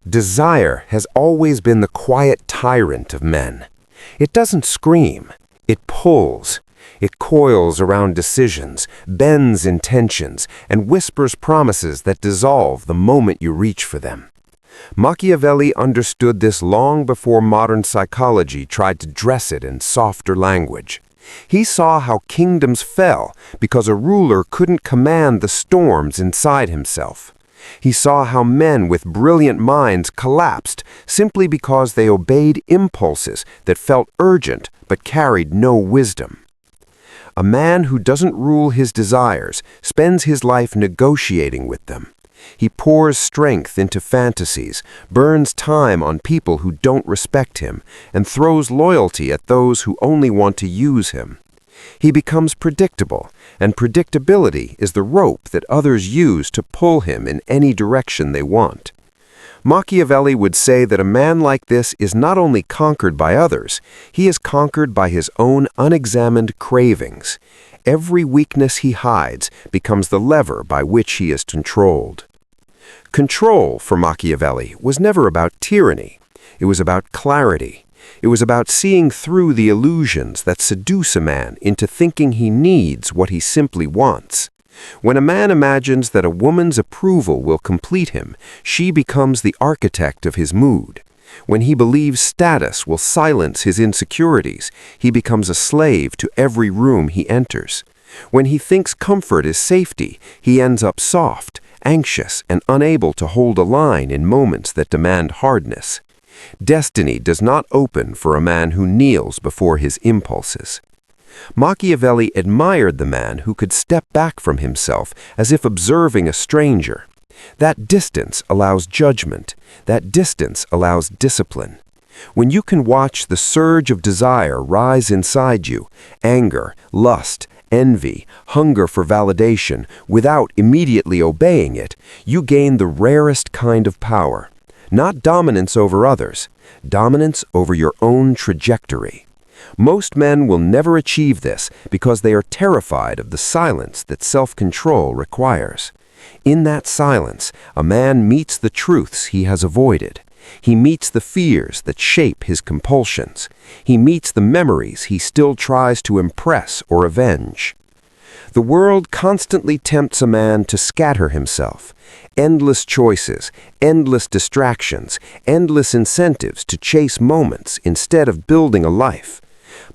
Desire has always been the quiet tyrant of men. It doesn't scream, it pulls. It coils around decisions, bends intentions, and whispers promises that dissolve the moment you reach for them. Machiavelli understood this long before modern psychology tried to dress it in softer language. He saw how kingdoms fell because a ruler couldn't command the storms inside himself. He saw how men with brilliant minds collapsed simply because they obeyed impulses that felt urgent but carried no wisdom. A man who doesn't rule his desires spends his life negotiating with them. He pours strength into fantasies, burns time on people who don't respect him, and throws loyalty at those who only want to use him. He becomes predictable, and predictability is the rope that others use to pull him in any direction they want. Machiavelli would say that a man like this is not only conquered by others, he is conquered by his own unexamined cravings. Every weakness he hides becomes the lever by which he is controlled. Control, for Machiavelli, was never about tyranny. It was about clarity. It was about seeing through the illusions that seduce a man into thinking he needs what he simply wants. When a man imagines that a woman's approval will complete him, she becomes the architect of his mood. When he believes status will silence his insecurities, he becomes a slave to every room he enters. When he thinks comfort is safety, he ends up soft, anxious, and unable to hold a line in moments that demand hardness. Destiny does not open for a man who kneels before his impulses. Machiavelli admired the man who could step back from himself as if observing a stranger. That distance allows judgment. That distance allows discipline. When you can watch the surge of desire rise inside you, anger, lust, envy, hunger for validation, without immediately obeying it, you gain the rarest kind of power. Not dominance over others, dominance over your own trajectory. Most men will never achieve this because they are terrified of the silence that self-control requires. In that silence, a man meets the truths he has avoided. He meets the fears that shape his compulsions. He meets the memories he still tries to impress or avenge. The world constantly tempts a man to scatter himself. Endless choices, endless distractions, endless incentives to chase moments instead of building a life.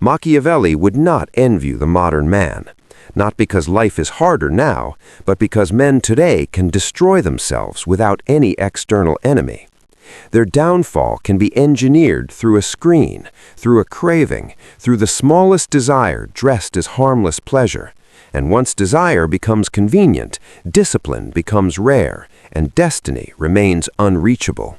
Machiavelli would not envy the modern man, not because life is harder now, but because men today can destroy themselves without any external enemy. Their downfall can be engineered through a screen, through a craving, through the smallest desire dressed as harmless pleasure. And once desire becomes convenient, discipline becomes rare, and destiny remains unreachable.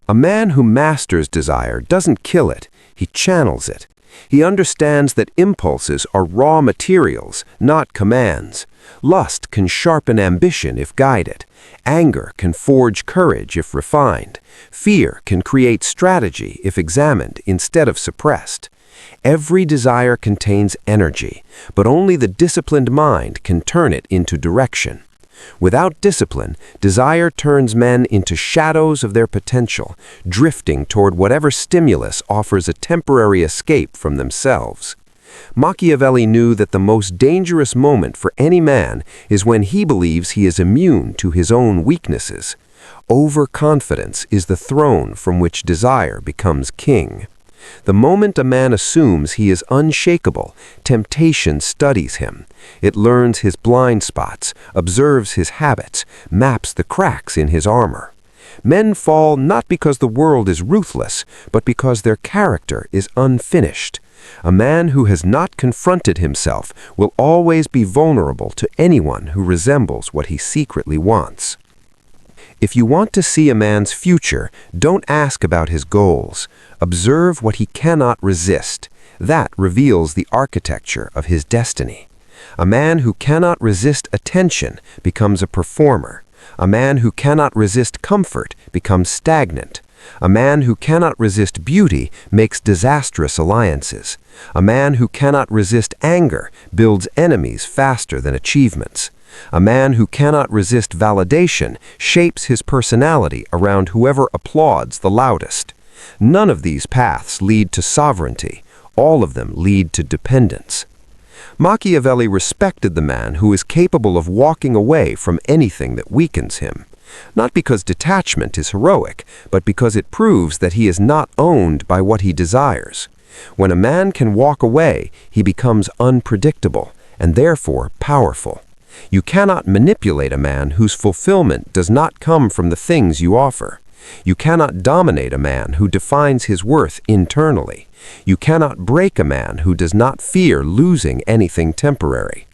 A man who masters desire doesn't kill it, he channels it. He understands that impulses are raw materials, not commands. Lust can sharpen ambition if guided. Anger can forge courage if refined. Fear can create strategy if examined instead of suppressed. Every desire contains energy, but only the disciplined mind can turn it into direction. Without discipline, desire turns men into shadows of their potential, drifting toward whatever stimulus offers a temporary escape from themselves. Machiavelli knew that the most dangerous moment for any man is when he believes he is immune to his own weaknesses. Overconfidence is the throne from which desire becomes king. The moment a man assumes he is unshakable, temptation studies him. It learns his blind spots, observes his habits, maps the cracks in his armor. Men fall not because the world is ruthless, but because their character is unfinished. A man who has not confronted himself will always be vulnerable to anyone who resembles what he secretly wants. If you want to see a man's future, don't ask about his goals. Observe what he cannot resist. That reveals the architecture of his destiny. A man who cannot resist attention becomes a performer. A man who cannot resist comfort becomes stagnant. A man who cannot resist beauty makes disastrous alliances. A man who cannot resist anger builds enemies faster than achievements. A man who cannot resist validation shapes his personality around whoever applauds the loudest. None of these paths lead to sovereignty. All of them lead to dependence. Machiavelli respected the man who is capable of walking away from anything that weakens him, not because detachment is heroic, but because it proves that he is not owned by what he desires. When a man can walk away, he becomes unpredictable and therefore powerful. You cannot manipulate a man whose fulfillment does not come from the things you offer. You cannot dominate a man who defines his worth internally. You cannot break a man who does not fear losing anything temporary.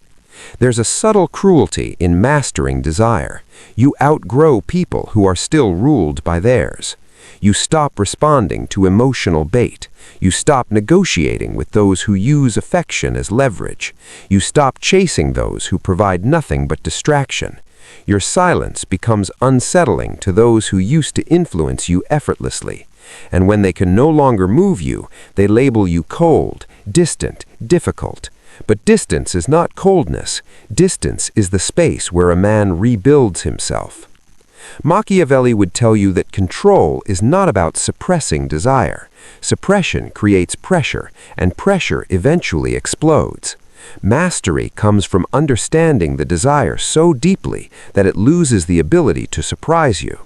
There's a subtle cruelty in mastering desire. You outgrow people who are still ruled by theirs. You stop responding to emotional bait. You stop negotiating with those who use affection as leverage. You stop chasing those who provide nothing but distraction. Your silence becomes unsettling to those who used to influence you effortlessly. And when they can no longer move you, they label you cold, distant, difficult. But distance is not coldness. Distance is the space where a man rebuilds himself. Machiavelli would tell you that control is not about suppressing desire. Suppression creates pressure, and pressure eventually explodes. Mastery comes from understanding the desire so deeply that it loses the ability to surprise you.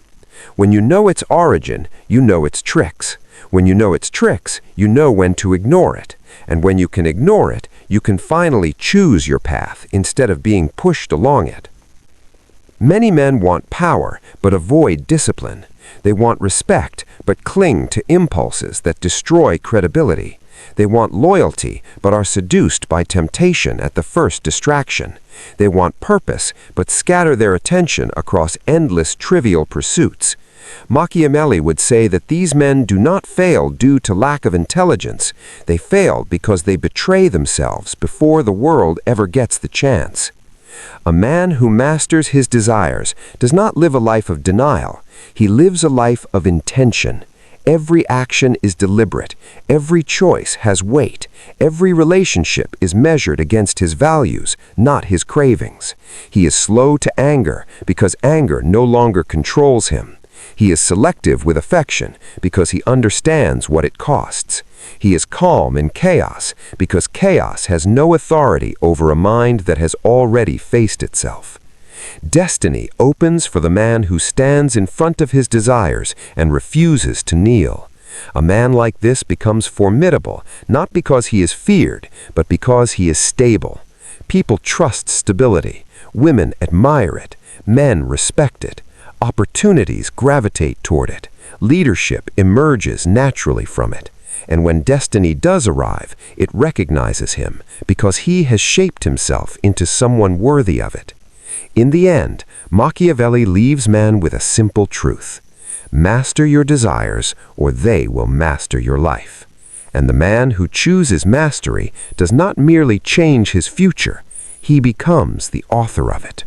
When you know its origin, you know its tricks. When you know its tricks, you know when to ignore it. And when you can ignore it, you can finally choose your path instead of being pushed along it. Many men want power, but avoid discipline. They want respect, but cling to impulses that destroy credibility. They want loyalty, but are seduced by temptation at the first distraction. They want purpose, but scatter their attention across endless trivial pursuits. Machiavelli would say that these men do not fail due to lack of intelligence. They fail because they betray themselves before the world ever gets the chance. A man who masters his desires does not live a life of denial. He lives a life of intention. Every action is deliberate. Every choice has weight. Every relationship is measured against his values, not his cravings. He is slow to anger because anger no longer controls him. He is selective with affection because he understands what it costs. He is calm in chaos because chaos has no authority over a mind that has already faced itself. Destiny opens for the man who stands in front of his desires and refuses to kneel. A man like this becomes formidable, not because he is feared, but because he is stable. People trust stability. Women admire it. Men respect it. Opportunities gravitate toward it. Leadership emerges naturally from it. And when destiny does arrive, it recognizes him because he has shaped himself into someone worthy of it. In the end, Machiavelli leaves man with a simple truth. Master your desires, or they will master your life. And the man who chooses mastery does not merely change his future, he becomes the author of it.